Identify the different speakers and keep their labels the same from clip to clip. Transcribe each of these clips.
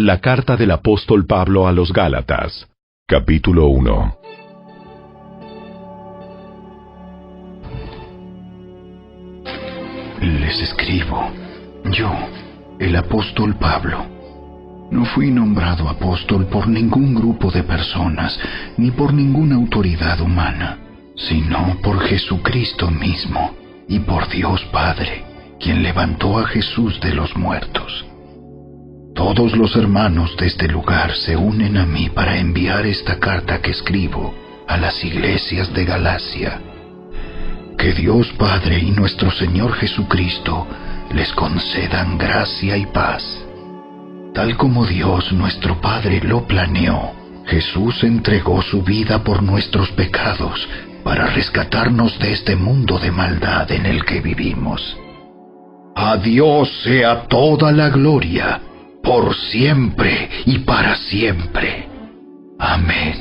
Speaker 1: La carta del apóstol Pablo a los Gálatas, capítulo 1.
Speaker 2: Les escribo, yo, el apóstol Pablo. No fui nombrado apóstol por ningún grupo de personas, ni por ninguna autoridad humana, sino por Jesucristo mismo, y por Dios Padre, quien levantó a Jesús de los muertos. Todos los hermanos de este lugar se unen a mí para enviar esta carta que escribo a las iglesias de Galacia. Que Dios Padre y nuestro Señor Jesucristo les concedan gracia y paz. Tal como Dios nuestro Padre lo planeó, Jesús entregó su vida por nuestros pecados para rescatarnos de este mundo de maldad en el que vivimos. A Dios sea toda la gloria, por siempre y para siempre. Amén.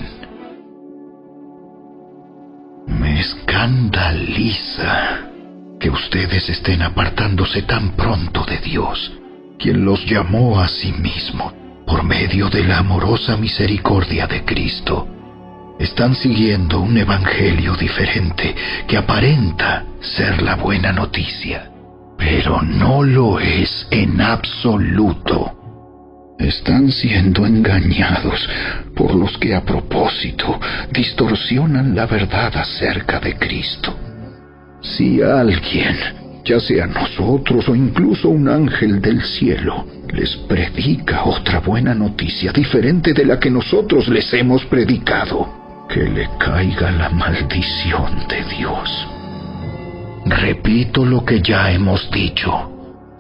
Speaker 2: Me escandaliza que ustedes estén apartándose tan pronto de Dios, quien los llamó a sí mismo por medio de la amorosa misericordia de Cristo. Están siguiendo un evangelio diferente que aparenta ser la buena noticia, pero no lo es en absoluto. Están siendo engañados por los que a propósito distorsionan la verdad acerca de Cristo. Si alguien, ya sea nosotros o incluso un ángel del cielo, les predica otra buena noticia diferente de la que nosotros les hemos predicado, que le caiga la maldición de Dios. Repito lo que ya hemos dicho.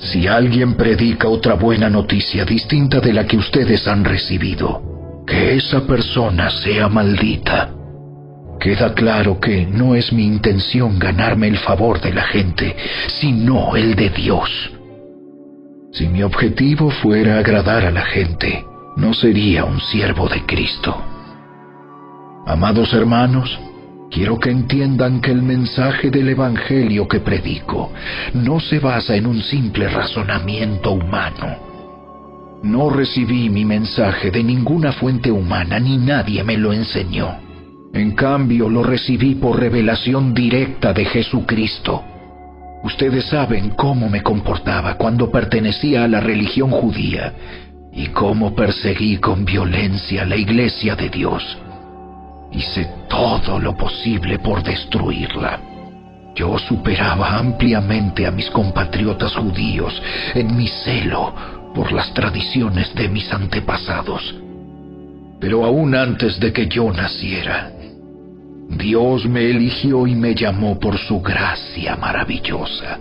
Speaker 2: Si alguien predica otra buena noticia distinta de la que ustedes han recibido, que esa persona sea maldita. Queda claro que no es mi intención ganarme el favor de la gente, sino el de Dios. Si mi objetivo fuera agradar a la gente, no sería un siervo de Cristo. Amados hermanos, quiero que entiendan que el mensaje del Evangelio que predico no se basa en un simple razonamiento humano. No recibí mi mensaje de ninguna fuente humana ni nadie me lo enseñó. En cambio, lo recibí por revelación directa de Jesucristo. Ustedes saben cómo me comportaba cuando pertenecía a la religión judía y cómo perseguí con violencia la iglesia de Dios. Hice todo lo posible por destruirla. Yo superaba ampliamente a mis compatriotas judíos en mi celo por las tradiciones de mis antepasados. Pero aún antes de que yo naciera, Dios me eligió y me llamó por su gracia maravillosa.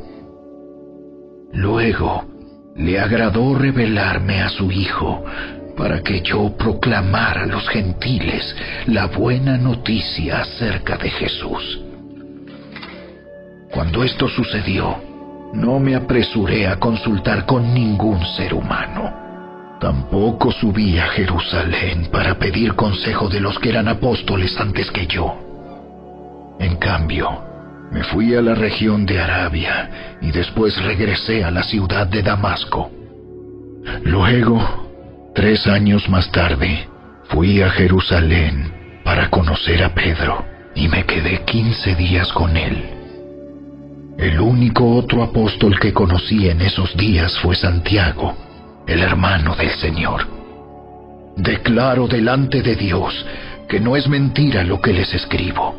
Speaker 2: Luego, le agradó revelarme a su Hijo para que yo proclamara a los gentiles la buena noticia acerca de Jesús. Cuando esto sucedió, no me apresuré a consultar con ningún ser humano. Tampoco subí a Jerusalén para pedir consejo de los que eran apóstoles antes que yo. En cambio, me fui a la región de Arabia y después regresé a la ciudad de Damasco. Luego, 3 años más tarde, fui a Jerusalén para conocer a Pedro y me quedé 15 días con él. El único otro apóstol que conocí en esos días fue Santiago, el hermano del Señor. Declaro delante de Dios que no es mentira lo que les escribo.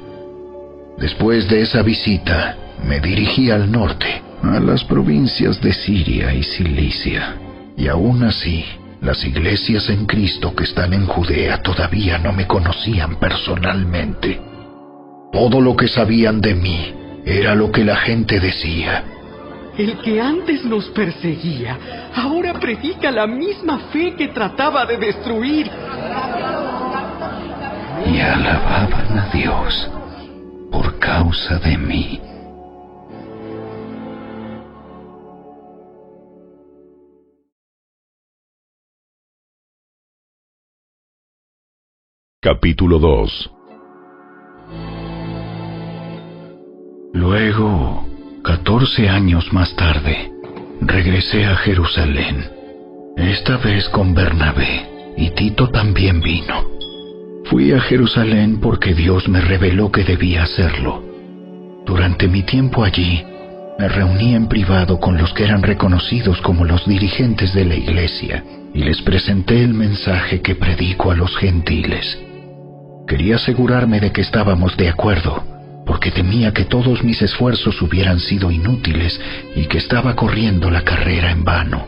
Speaker 2: Después de esa visita, me dirigí al norte, a las provincias de Siria y Cilicia, y aún así, las iglesias en Cristo que están en Judea todavía no me conocían personalmente. Todo lo que sabían de mí era lo que la gente decía.
Speaker 3: El que antes nos perseguía, ahora predica la misma fe que trataba de destruir.
Speaker 2: Y alababan a Dios por causa de mí.
Speaker 1: Capítulo 2.
Speaker 2: Luego, 14 años más tarde, regresé a Jerusalén esta vez con Bernabé, y Tito también vino. Fui a Jerusalén porque Dios me reveló que debía hacerlo. Durante mi tiempo allí, me reuní en privado con los que eran reconocidos como los dirigentes de la iglesia y les presenté el mensaje que predico a los gentiles. Quería asegurarme de que estábamos de acuerdo, porque temía que todos mis esfuerzos hubieran sido inútiles y que estaba corriendo la carrera en vano.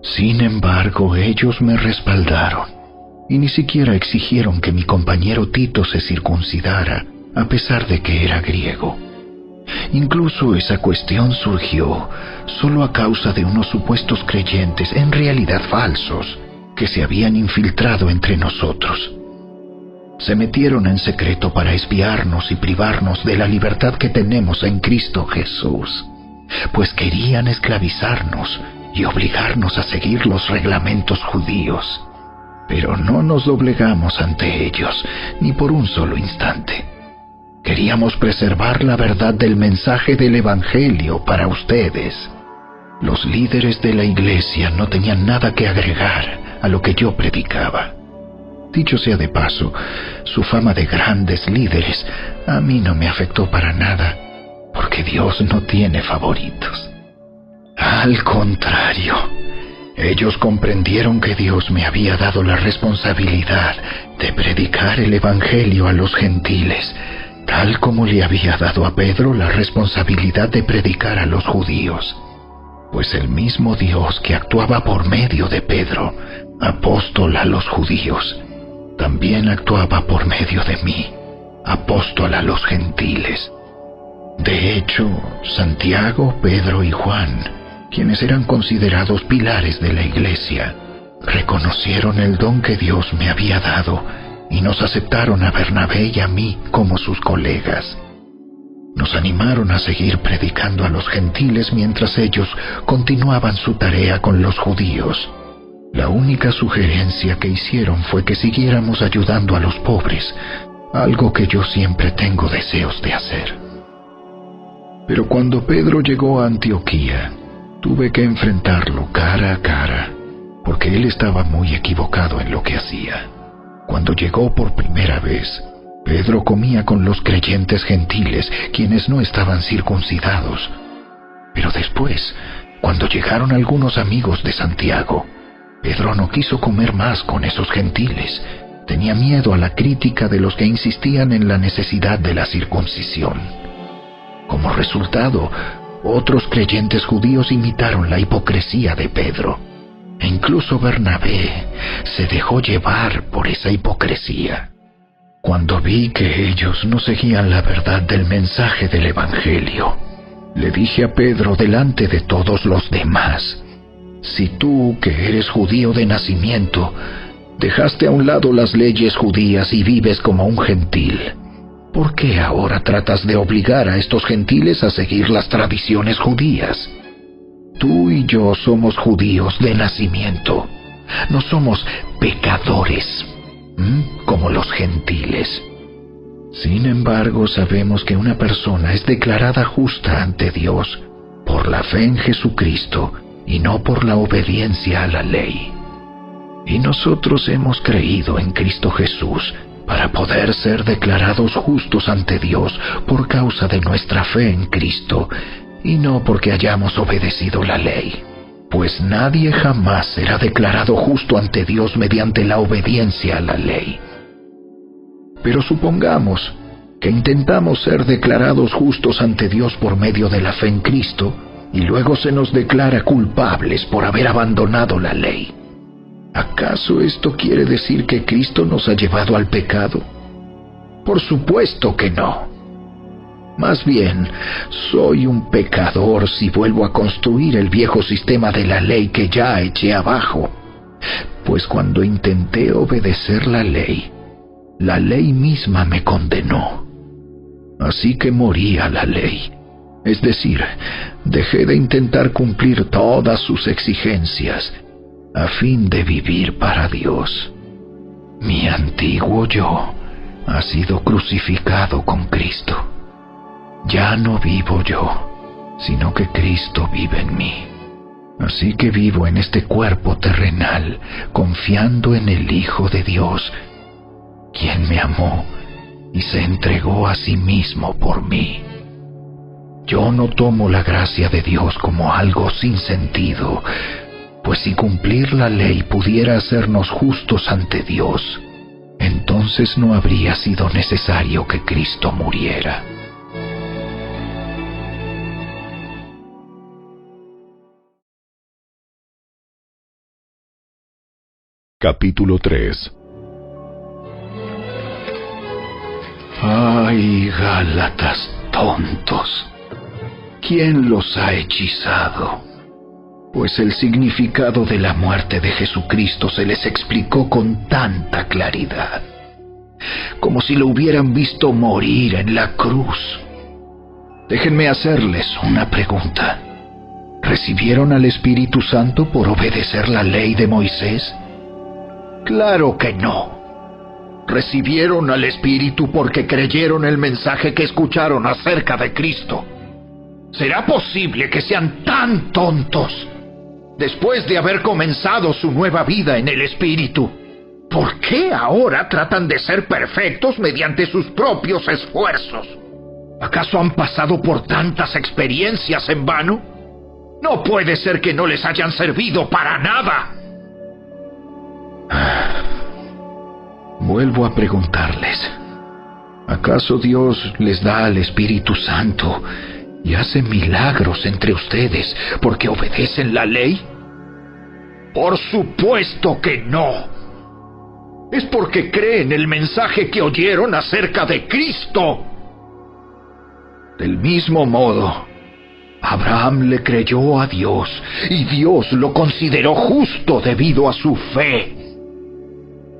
Speaker 2: Sin embargo, ellos me respaldaron y ni siquiera exigieron que mi compañero Tito se circuncidara, a pesar de que era griego. Incluso esa cuestión surgió solo a causa de unos supuestos creyentes, en realidad falsos, que se habían infiltrado entre nosotros. Se metieron en secreto para espiarnos y privarnos de la libertad que tenemos en Cristo Jesús, pues querían esclavizarnos y obligarnos a seguir los reglamentos judíos. Pero no nos doblegamos ante ellos, ni por un solo instante. Queríamos preservar la verdad del mensaje del Evangelio para ustedes. Los líderes de la iglesia no tenían nada que agregar a lo que yo predicaba. Dicho sea de paso, su fama de grandes líderes a mí no me afectó para nada, porque Dios no tiene favoritos. Al contrario, ellos comprendieron que Dios me había dado la responsabilidad de predicar el Evangelio a los gentiles, tal como le había dado a Pedro la responsabilidad de predicar a los judíos. Pues el mismo Dios que actuaba por medio de Pedro, apóstol a los judíos, también actuaba por medio de mí, apóstol a los gentiles. De hecho, Santiago, Pedro y Juan, quienes eran considerados pilares de la iglesia, reconocieron el don que Dios me había dado y nos aceptaron a Bernabé y a mí como sus colegas. Nos animaron a seguir predicando a los gentiles mientras ellos continuaban su tarea con los judíos. La única sugerencia que hicieron fue que siguiéramos ayudando a los pobres, algo que yo siempre tengo deseos de hacer. Pero cuando Pedro llegó a Antioquía, tuve que enfrentarlo cara a cara, porque él estaba muy equivocado en lo que hacía. Cuando llegó por primera vez, Pedro comía con los creyentes gentiles, quienes no estaban circuncidados. Pero después, cuando llegaron algunos amigos de Santiago, Pedro no quiso comer más con esos gentiles. Tenía miedo a la crítica de los que insistían en la necesidad de la circuncisión. Como resultado, otros creyentes judíos imitaron la hipocresía de Pedro. E incluso Bernabé se dejó llevar por esa hipocresía. Cuando vi que ellos no seguían la verdad del mensaje del Evangelio, le dije a Pedro delante de todos los demás: si tú, que eres judío de nacimiento, dejaste a un lado las leyes judías y vives como un gentil, ¿por qué ahora tratas de obligar a estos gentiles a seguir las tradiciones judías? Tú y yo somos judíos de nacimiento. No somos pecadores, como los gentiles. Sin embargo, sabemos que una persona es declarada justa ante Dios por la fe en Jesucristo y no por la obediencia a la ley. Y nosotros hemos creído en Cristo Jesús para poder ser declarados justos ante Dios por causa de nuestra fe en Cristo, y no porque hayamos obedecido la ley, pues nadie jamás será declarado justo ante Dios mediante la obediencia a la ley. Pero supongamos que intentamos ser declarados justos ante Dios por medio de la fe en Cristo, y luego se nos declara culpables por haber abandonado la ley. ¿Acaso esto quiere decir que Cristo nos ha llevado al pecado? Por supuesto que no. Más bien, soy un pecador si vuelvo a construir el viejo sistema de la ley que ya eché abajo. Pues cuando intenté obedecer la ley misma me condenó. Así que morí a la ley. Es decir, dejé de intentar cumplir todas sus exigencias a fin de vivir para Dios. Mi antiguo yo ha sido crucificado con Cristo. Ya no vivo yo, sino que Cristo vive en mí. Así que vivo en este cuerpo terrenal, confiando en el Hijo de Dios, quien me amó y se entregó a sí mismo por mí. Yo no tomo la gracia de Dios como algo sin sentido, pues si cumplir la ley pudiera hacernos justos ante Dios, entonces no habría sido necesario que Cristo muriera.
Speaker 1: Capítulo 3.
Speaker 2: ¡Ay, Gálatas tontos! ¿Quién los ha hechizado? Pues el significado de la muerte de Jesucristo se les explicó con tanta claridad, como si lo hubieran visto morir en la cruz. Déjenme hacerles una pregunta. ¿Recibieron al Espíritu Santo por obedecer la ley de Moisés? ¡Claro que no! Recibieron al Espíritu porque creyeron el mensaje que escucharon acerca de Cristo. ¿Será posible que sean tan tontos? Después de haber comenzado su nueva vida en el Espíritu, ¿por qué ahora tratan de ser perfectos mediante sus propios esfuerzos? ¿Acaso han pasado por tantas experiencias en vano? No puede ser que no les hayan servido para nada. Vuelvo a preguntarles, ¿acaso Dios les da al Espíritu Santo y hace milagros entre ustedes porque obedecen la ley? Por supuesto que no. Es porque creen el mensaje que oyeron acerca de Cristo. Del mismo modo, Abraham le creyó a Dios y Dios lo consideró justo debido a su fe.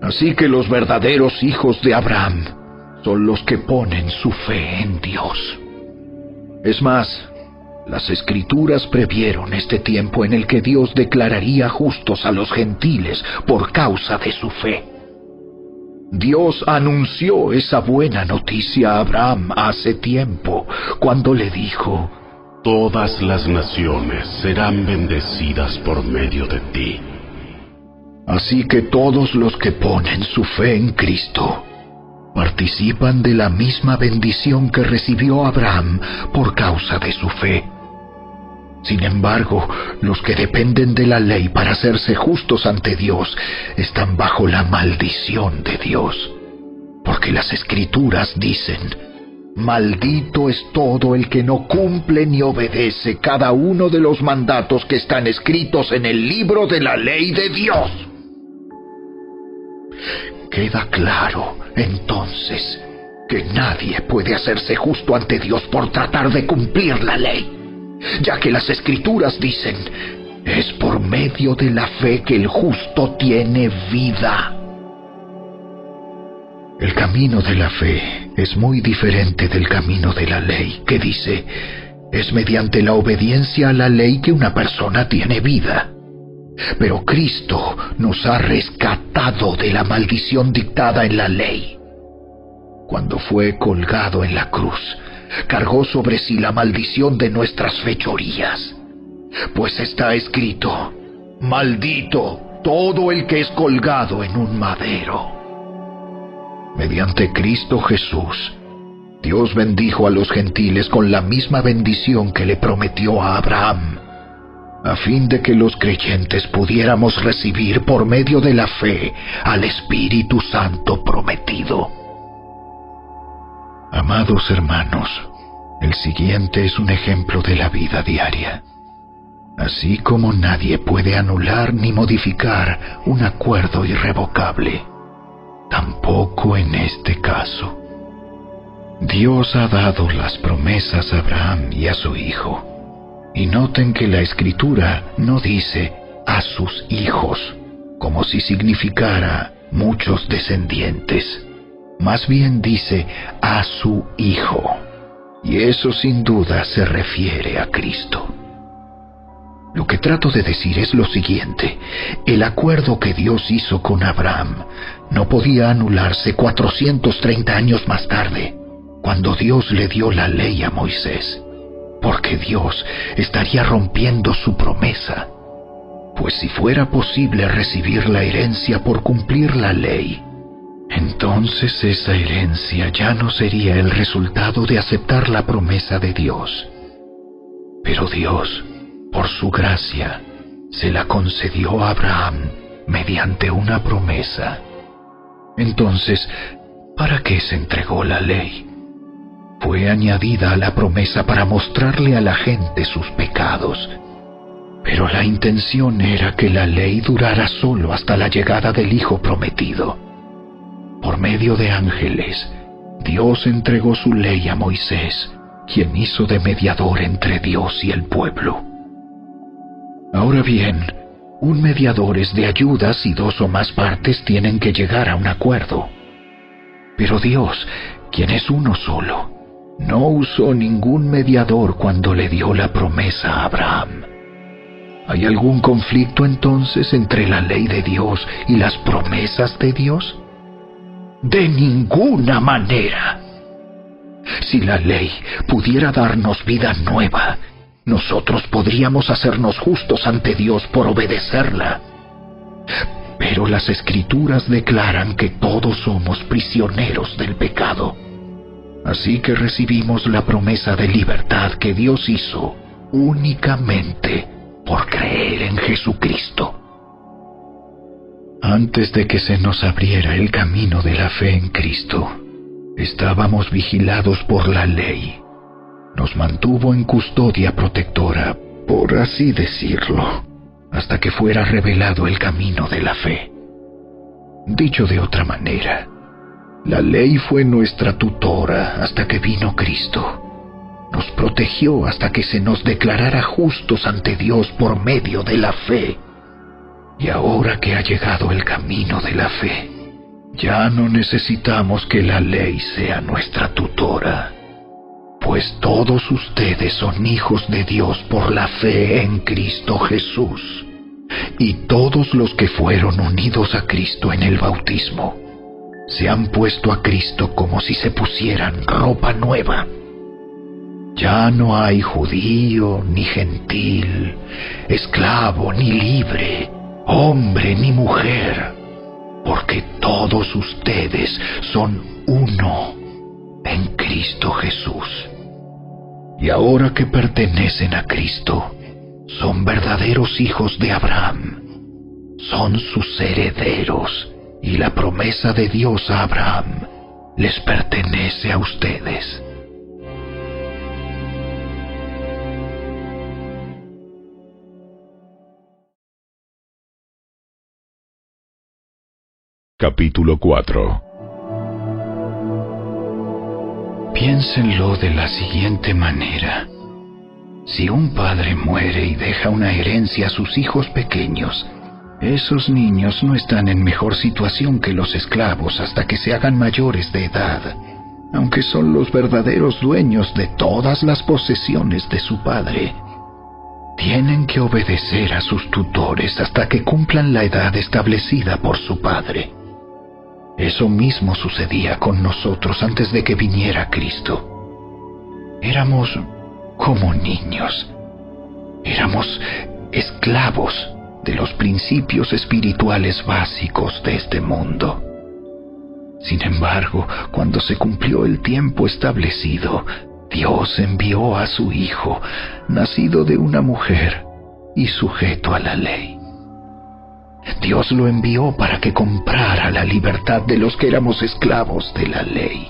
Speaker 2: Así que los verdaderos hijos de Abraham son los que ponen su fe en Dios. Es más, las Escrituras previeron este tiempo en el que Dios declararía justos a los gentiles por causa de su fe. Dios anunció esa buena noticia a Abraham hace tiempo, cuando le dijo:
Speaker 4: Todas las naciones serán bendecidas por medio de ti.
Speaker 2: Así que todos los que ponen su fe en Cristo participan de la misma bendición que recibió Abraham por causa de su fe. Sin embargo, los que dependen de la ley para hacerse justos ante Dios están bajo la maldición de Dios, porque las Escrituras dicen: maldito es todo el que no cumple ni obedece cada uno de los mandatos que están escritos en el libro de la ley de Dios. Queda claro, entonces, que nadie puede hacerse justo ante Dios por tratar de cumplir la ley, ya que las Escrituras dicen: es por medio de la fe que el justo tiene vida. El camino de la fe es muy diferente del camino de la ley, que dice: es mediante la obediencia a la ley que una persona tiene vida. Pero Cristo nos ha rescatado de la maldición dictada en la ley. Cuando fue colgado en la cruz, cargó sobre sí la maldición de nuestras fechorías. Pues está escrito: maldito todo el que es colgado en un madero. Mediante Cristo Jesús, Dios bendijo a los gentiles con la misma bendición que le prometió a Abraham, a fin de que los creyentes pudiéramos recibir por medio de la fe al Espíritu Santo prometido. Amados hermanos, el siguiente es un ejemplo de la vida diaria. Así como nadie puede anular ni modificar un acuerdo irrevocable, tampoco en este caso. Dios ha dado las promesas a Abraham y a su hijo. Y noten que la Escritura no dice a sus hijos, como si significara muchos descendientes. Más bien dice a su Hijo. Y eso sin duda se refiere a Cristo. Lo que trato de decir es lo siguiente: el acuerdo que Dios hizo con Abraham no podía anularse 430 años más tarde, cuando Dios le dio la ley a Moisés, porque Dios estaría rompiendo su promesa Pues si fuera posible recibir la herencia por cumplir la ley, entonces esa herencia ya no sería el resultado de aceptar la promesa de Dios. Pero Dios, por su gracia, se la concedió a Abraham mediante una promesa. Entonces, ¿para qué se entregó la ley? Fue añadida a la promesa para mostrarle a la gente sus pecados. Pero la intención era que la ley durara solo hasta la llegada del Hijo prometido. Por medio de ángeles, Dios entregó su ley a Moisés, quien hizo de mediador entre Dios y el pueblo. Ahora bien, un mediador es de ayuda si dos o más partes tienen que llegar a un acuerdo. Pero Dios, quien es uno solo, no usó ningún mediador cuando le dio la promesa a Abraham. ¿Hay algún conflicto entonces entre la ley de Dios y las promesas de Dios? De ninguna manera. Si la ley pudiera darnos vida nueva, nosotros podríamos hacernos justos ante Dios por obedecerla. Pero las Escrituras declaran que todos somos prisioneros del pecado. Así que recibimos la promesa de libertad que Dios hizo únicamente por creer en Jesucristo. Antes de que se nos abriera el camino de la fe en Cristo, estábamos vigilados por la ley. Nos mantuvo en custodia protectora, por así decirlo, hasta que fuera revelado el camino de la fe. Dicho de otra manera, la ley fue nuestra tutora hasta que vino Cristo. Nos protegió hasta que se nos declarara justos ante Dios por medio de la fe. Y ahora que ha llegado el camino de la fe, ya no necesitamos que la ley sea nuestra tutora, pues todos ustedes son hijos de Dios por la fe en Cristo Jesús. Y todos los que fueron unidos a Cristo en el bautismo se han puesto a Cristo como si se pusieran ropa nueva. Ya no hay judío ni gentil, esclavo ni libre, hombre ni mujer, porque todos ustedes son uno en Cristo Jesús. Y ahora que pertenecen a Cristo, son verdaderos hijos de Abraham, son sus herederos, y la promesa de Dios a Abraham les pertenece a ustedes.
Speaker 1: Capítulo 4.
Speaker 2: Piénsenlo de la siguiente manera. Si un padre muere y deja una herencia a sus hijos pequeños, esos niños no están en mejor situación que los esclavos hasta que se hagan mayores de edad, aunque son los verdaderos dueños de todas las posesiones de su padre. Tienen que obedecer a sus tutores hasta que cumplan la edad establecida por su padre. Eso mismo sucedía con nosotros antes de que viniera Cristo. Éramos como niños. Éramos esclavos de los principios espirituales básicos de este mundo. Sin embargo, cuando se cumplió el tiempo establecido, Dios envió a su Hijo, nacido de una mujer y sujeto a la ley. Dios lo envió para que comprara la libertad de los que éramos esclavos de la ley,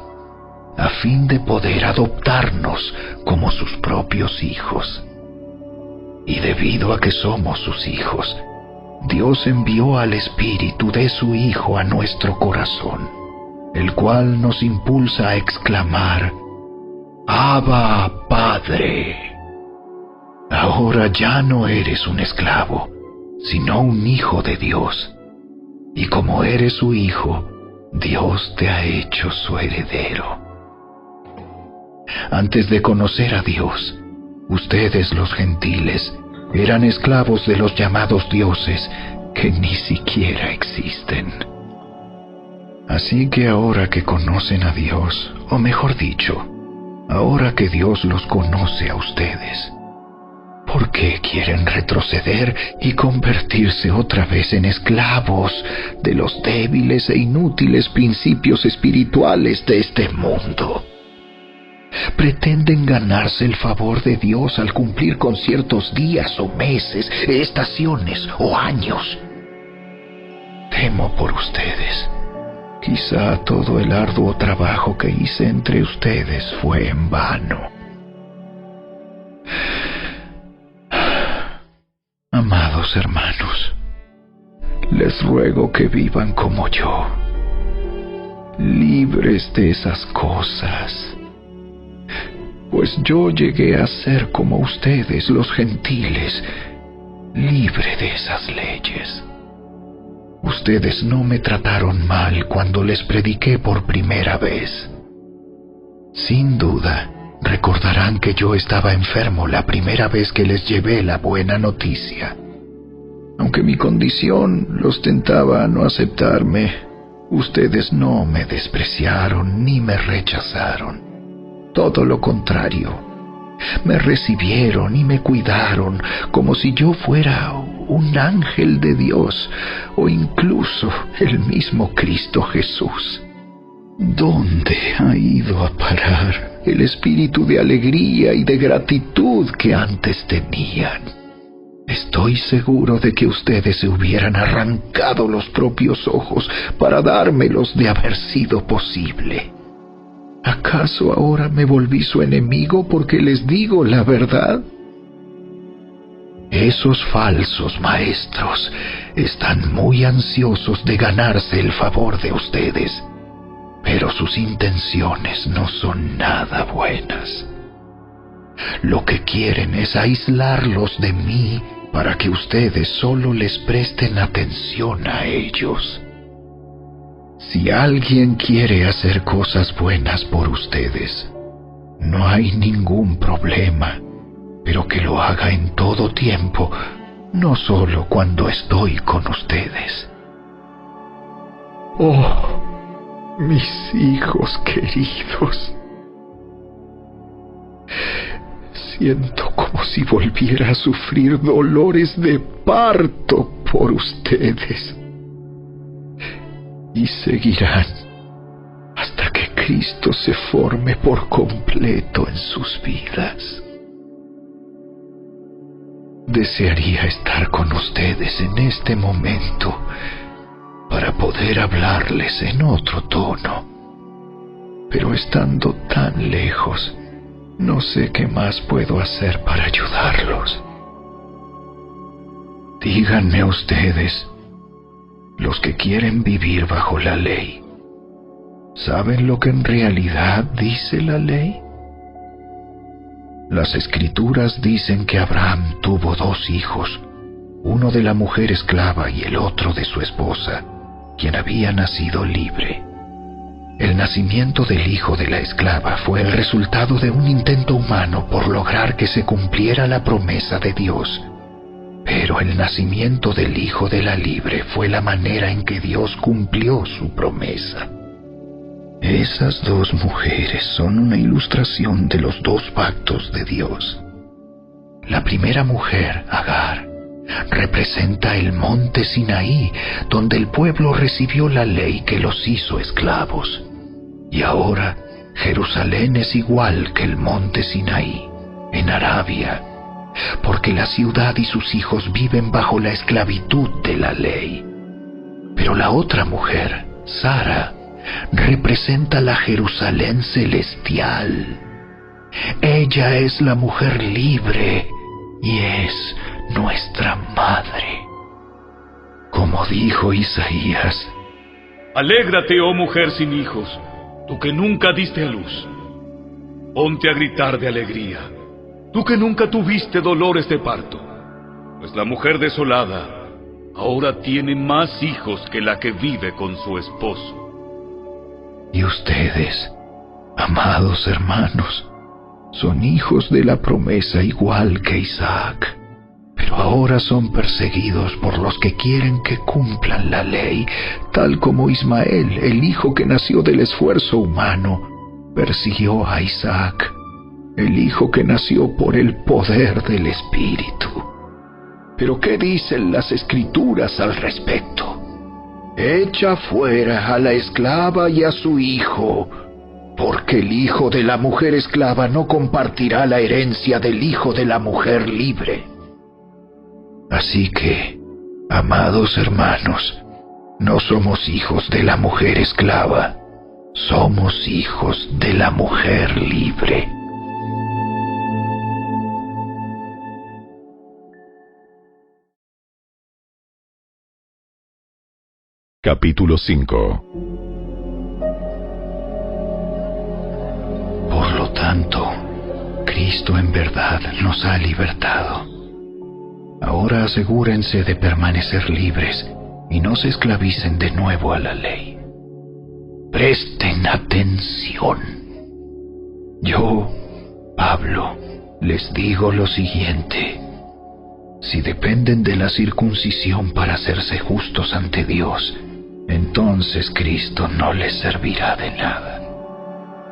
Speaker 2: a fin de poder adoptarnos como sus propios hijos. Y debido a que somos sus hijos, Dios envió al Espíritu de su Hijo a nuestro corazón, el cual nos impulsa a exclamar: ¡Abba, Padre! Ahora ya no eres un esclavo, sino un hijo de Dios. Y como eres su hijo, Dios te ha hecho su heredero. Antes de conocer a Dios, ustedes los gentiles eran esclavos de los llamados dioses que ni siquiera existen. Así que ahora que conocen a Dios, o mejor dicho, ahora que Dios los conoce a ustedes, ¿Por qué quieren retroceder y convertirse otra vez en esclavos de los débiles e inútiles principios espirituales de este mundo? Pretenden ganarse el favor de Dios al cumplir con ciertos días o meses, estaciones o años. Temo por ustedes. Quizá todo el arduo trabajo que hice entre ustedes fue en vano. Amados hermanos, les ruego que vivan como yo, libres de esas cosas. Pues yo llegué a ser como ustedes, los gentiles, libre de esas leyes. Ustedes no me trataron mal cuando les prediqué por primera vez. Sin duda, recordarán que yo estaba enfermo la primera vez que les llevé la buena noticia. Aunque mi condición los tentaba a no aceptarme, ustedes no me despreciaron ni me rechazaron. Todo lo contrario, me recibieron y me cuidaron como si yo fuera un ángel de Dios o incluso el mismo Cristo Jesús. ¿Dónde ha ido a parar el espíritu de alegría y de gratitud que antes tenían? Estoy seguro de que ustedes se hubieran arrancado los propios ojos para dármelos de haber sido posible. ¿Acaso ahora me volví su enemigo porque les digo la verdad? Esos falsos maestros están muy ansiosos de ganarse el favor de ustedes, pero sus intenciones no son nada buenas. Lo que quieren es aislarlos de mí para que ustedes solo les presten atención a ellos. Si alguien quiere hacer cosas buenas por ustedes, no hay ningún problema, pero que lo haga en todo tiempo, no solo cuando estoy con ustedes. Oh, mis hijos queridos, siento como si volviera a sufrir dolores de parto por ustedes. Y seguirán hasta que Cristo se forme por completo en sus vidas. Desearía estar con ustedes en este momento para poder hablarles en otro tono, pero estando tan lejos, no sé qué más puedo hacer para ayudarlos. Díganme ustedes, los que quieren vivir bajo la ley, ¿saben lo que en realidad dice la ley? Las Escrituras dicen que Abraham tuvo 2 hijos, uno de la mujer esclava y el otro de su esposa, quien había nacido libre. El nacimiento del hijo de la esclava fue el resultado de un intento humano por lograr que se cumpliera la promesa de Dios. Pero el nacimiento del hijo de la libre fue la manera en que Dios cumplió su promesa. Esas 2 mujeres son una ilustración de los 2 pactos de Dios. La primera mujer, Agar, representa el monte Sinaí, donde el pueblo recibió la ley que los hizo esclavos. Y ahora Jerusalén es igual que el monte Sinaí, en Arabia, porque la ciudad y sus hijos viven bajo la esclavitud de la ley. Pero la otra mujer, Sara, representa la Jerusalén celestial. Ella es la mujer libre y es nuestra madre. Como dijo Isaías:
Speaker 5: Alégrate, oh mujer sin hijos, tú que nunca diste a luz. Ponte a gritar de alegría, tú que nunca tuviste dolores de parto, pues la mujer desolada ahora tiene más hijos que la que vive con su esposo.
Speaker 2: Y ustedes, amados hermanos, son hijos de la promesa igual que Isaac, pero ahora son perseguidos por los que quieren que cumplan la ley, tal como Ismael, el hijo que nació del esfuerzo humano, persiguió a Isaac. el Hijo que nació por el poder del Espíritu. Pero ¿qué dicen las Escrituras al respecto? Echa fuera a la esclava y a su hijo, porque el hijo de la mujer esclava no compartirá la herencia del hijo de la mujer libre. Así que, amados hermanos, no somos hijos de la mujer esclava, somos hijos de la mujer libre.
Speaker 1: Capítulo 5.
Speaker 2: Por lo tanto, Cristo en verdad nos ha libertado. Ahora asegúrense de permanecer libres y no se esclavicen de nuevo a la ley. Presten atención. Yo, Pablo, les digo lo siguiente. Si dependen de la circuncisión para hacerse justos ante Dios, entonces Cristo no les servirá de nada.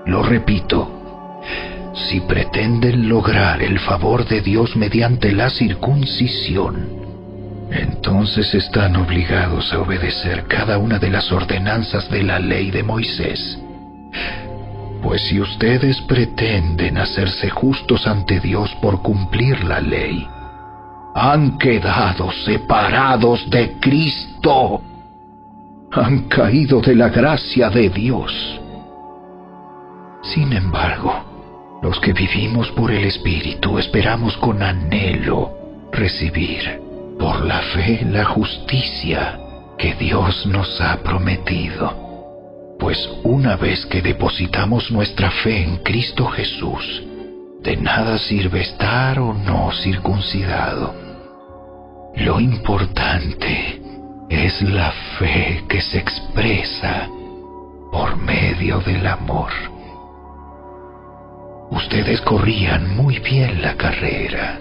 Speaker 2: Lo repito, si pretenden lograr el favor de Dios mediante la circuncisión, entonces están obligados a obedecer cada una de las ordenanzas de la ley de Moisés. Pues si ustedes pretenden hacerse justos ante Dios por cumplir la ley, han quedado separados de Cristo. Han caído de la gracia de Dios. Sin embargo, los que vivimos por el Espíritu esperamos con anhelo recibir por la fe la justicia que Dios nos ha prometido. Pues una vez que depositamos nuestra fe en Cristo Jesús, de nada sirve estar o no circuncidado. Lo importante es la fe que se expresa por medio del amor. Ustedes corrían muy bien la carrera.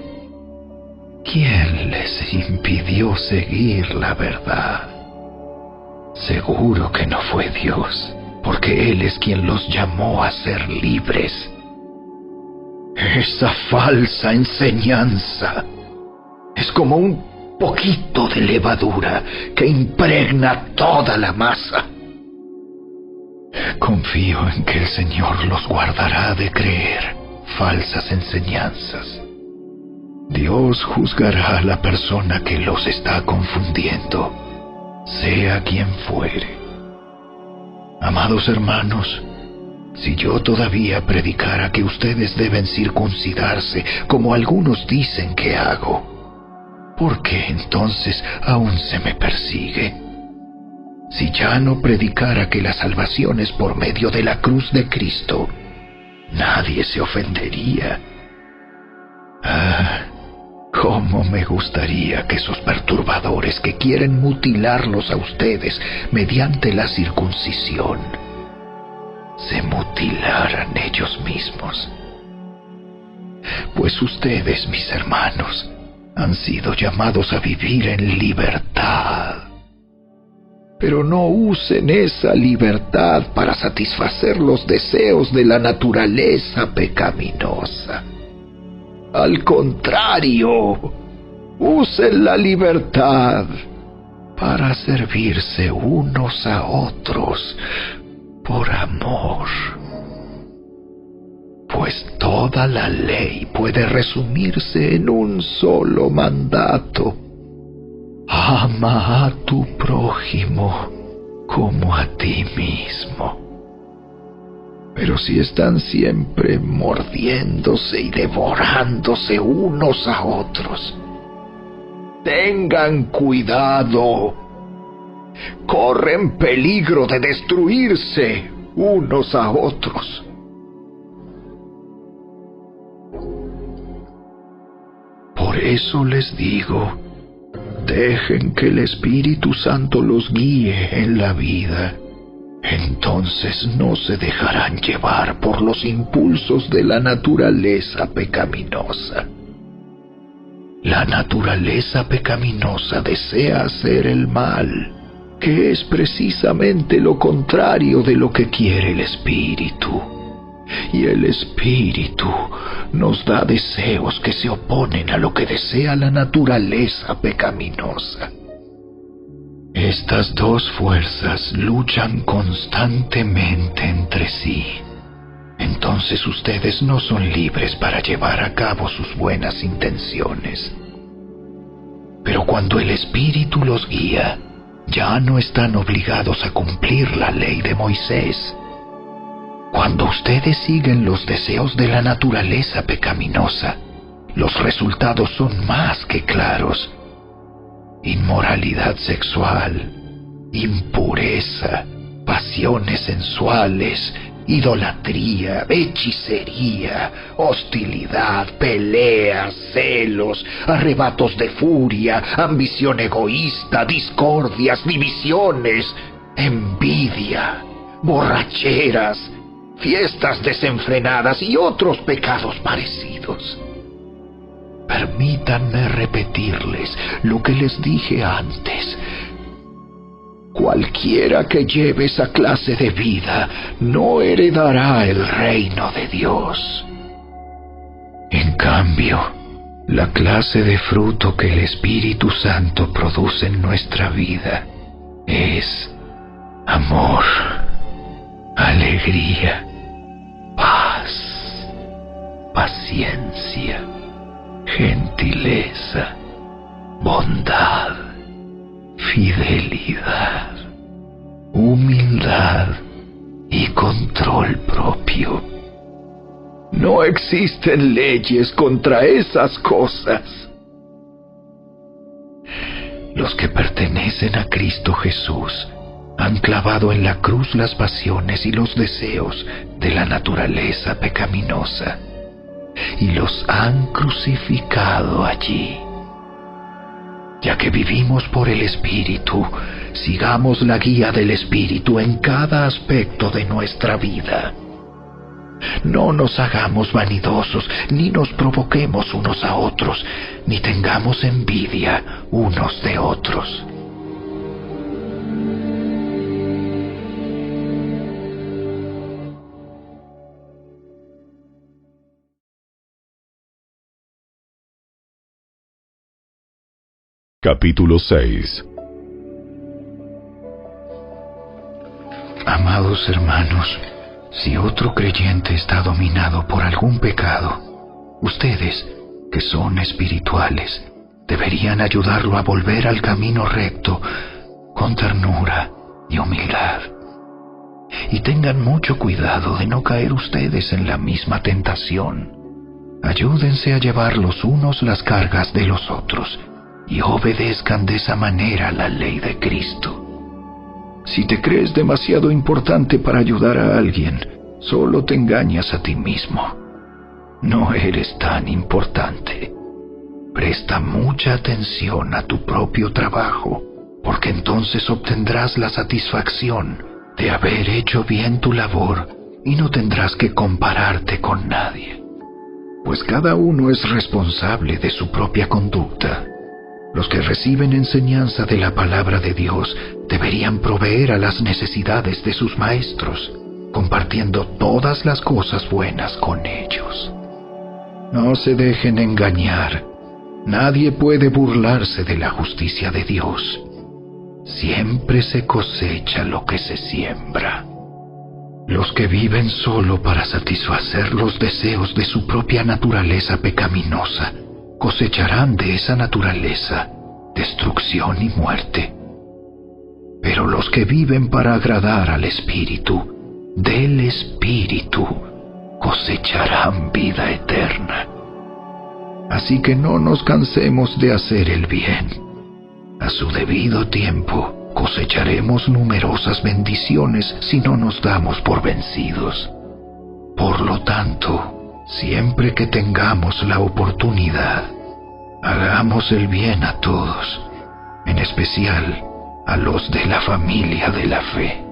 Speaker 2: ¿Quién les impidió seguir la verdad? Seguro que no fue Dios, porque Él es quien los llamó a ser libres. Esa falsa enseñanza es como un poquito de levadura que impregna toda la masa. Confío en que el Señor los guardará de creer falsas enseñanzas. Dios juzgará a la persona que los está confundiendo, sea quien fuere. Amados hermanos, si yo todavía predicara que ustedes deben circuncidarse, como algunos dicen que hago, ¿por qué entonces aún se me persigue? Si ya no predicara que la salvación es por medio de la cruz de Cristo, nadie se ofendería. Cómo me gustaría que esos perturbadores que quieren mutilarlos a ustedes mediante la circuncisión se mutilaran ellos mismos. Pues ustedes, mis hermanos, han sido llamados a vivir en libertad. Pero no usen esa libertad para satisfacer los deseos de la naturaleza pecaminosa. Al contrario, usen la libertad para servirse unos a otros por amor. Pues toda la ley puede resumirse en un solo mandato: ama a tu prójimo como a ti mismo. Pero si están siempre mordiéndose y devorándose unos a otros, tengan cuidado. Corren peligro de destruirse unos a otros. Por eso les digo, dejen que el Espíritu Santo los guíe en la vida. Entonces no se dejarán llevar por los impulsos de la naturaleza pecaminosa. La naturaleza pecaminosa desea hacer el mal, que es precisamente lo contrario de lo que quiere el Espíritu. y el Espíritu nos da deseos que se oponen a lo que desea la naturaleza pecaminosa. Estas dos fuerzas luchan constantemente entre sí. Entonces ustedes no son libres para llevar a cabo sus buenas intenciones. Pero cuando el Espíritu los guía, ya no están obligados a cumplir la ley de Moisés. Cuando ustedes siguen los deseos de la naturaleza pecaminosa, los resultados son más que claros. Inmoralidad sexual, impureza, pasiones sensuales, idolatría, hechicería, hostilidad, peleas, celos, arrebatos de furia, ambición egoísta, discordias, divisiones, envidia, borracheras, fiestas desenfrenadas y otros pecados parecidos. Permítanme repetirles lo que les dije antes. Cualquiera que lleve esa clase de vida no heredará el reino de Dios. En cambio, la clase de fruto que el Espíritu Santo produce en nuestra vida es amor, alegría, paz, paciencia, gentileza, bondad, fidelidad, humildad y control propio. No existen leyes contra esas cosas. Los que pertenecen a Cristo Jesús han clavado en la cruz las pasiones y los deseos de la naturaleza pecaminosa y los han crucificado allí. Ya que vivimos por el Espíritu, sigamos la guía del Espíritu en cada aspecto de nuestra vida. No nos hagamos vanidosos, ni nos provoquemos unos a otros, ni tengamos envidia unos de otros.
Speaker 1: Capítulo 6.
Speaker 2: Amados hermanos, si otro creyente está dominado por algún pecado, ustedes, que son espirituales, deberían ayudarlo a volver al camino recto con ternura y humildad. Y tengan mucho cuidado de no caer ustedes en la misma tentación. Ayúdense a llevar los unos las cargas de los otros y obedezcan de esa manera la ley de Cristo. Si te crees demasiado importante para ayudar a alguien, solo te engañas a ti mismo. No eres tan importante. Presta mucha atención a tu propio trabajo, porque entonces obtendrás la satisfacción de haber hecho bien tu labor y no tendrás que compararte con nadie. Pues cada uno es responsable de su propia conducta. Los que reciben enseñanza de la palabra de Dios deberían proveer a las necesidades de sus maestros, compartiendo todas las cosas buenas con ellos. No se dejen engañar. Nadie puede burlarse de la justicia de Dios. Siempre se cosecha lo que se siembra. Los que viven solo para satisfacer los deseos de su propia naturaleza pecaminosa cosecharán de esa naturaleza destrucción y muerte. Pero los que viven para agradar al Espíritu, del Espíritu, cosecharán vida eterna. Así que no nos cansemos de hacer el bien. A su debido tiempo cosecharemos numerosas bendiciones si no nos damos por vencidos. Por lo tanto, siempre que tengamos la oportunidad, hagamos el bien a todos, en especial a los de la familia de la fe.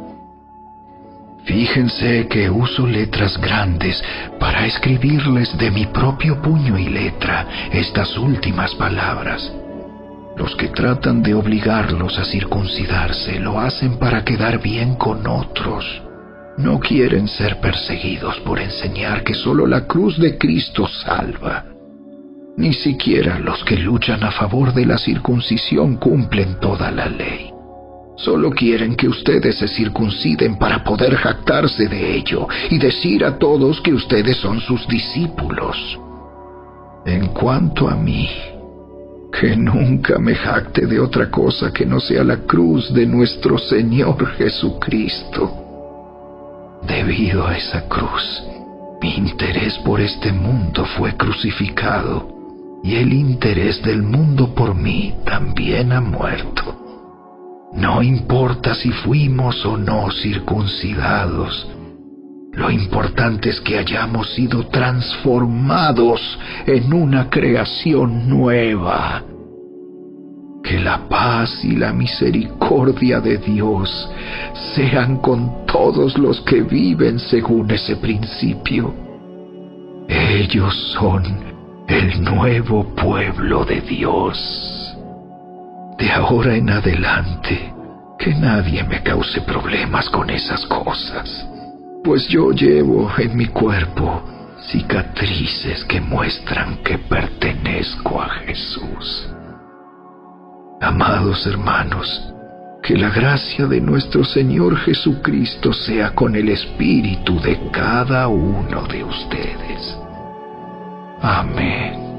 Speaker 2: Fíjense que uso letras grandes para escribirles de mi propio puño y letra estas últimas palabras. Los que tratan de obligarlos a circuncidarse lo hacen para quedar bien con otros. No quieren ser perseguidos por enseñar que solo la cruz de Cristo salva. Ni siquiera los que luchan a favor de la circuncisión cumplen toda la ley. Solo quieren que ustedes se circunciden para poder jactarse de ello y decir a todos que ustedes son sus discípulos. En cuanto a mí, que nunca me jacte de otra cosa que no sea la cruz de nuestro Señor Jesucristo. Debido a esa cruz, mi interés por este mundo fue crucificado, y el interés del mundo por mí también ha muerto. No importa si fuimos o no circuncidados, lo importante es que hayamos sido transformados en una creación nueva. Que la paz y la misericordia de Dios sean con todos los que viven según ese principio. Ellos son el nuevo pueblo de Dios. De ahora en adelante, que nadie me cause problemas con esas cosas, pues yo llevo en mi cuerpo cicatrices que muestran que pertenezco a Jesús. Amados hermanos, que la gracia de nuestro Señor Jesucristo sea con el espíritu de cada uno de ustedes. Amén.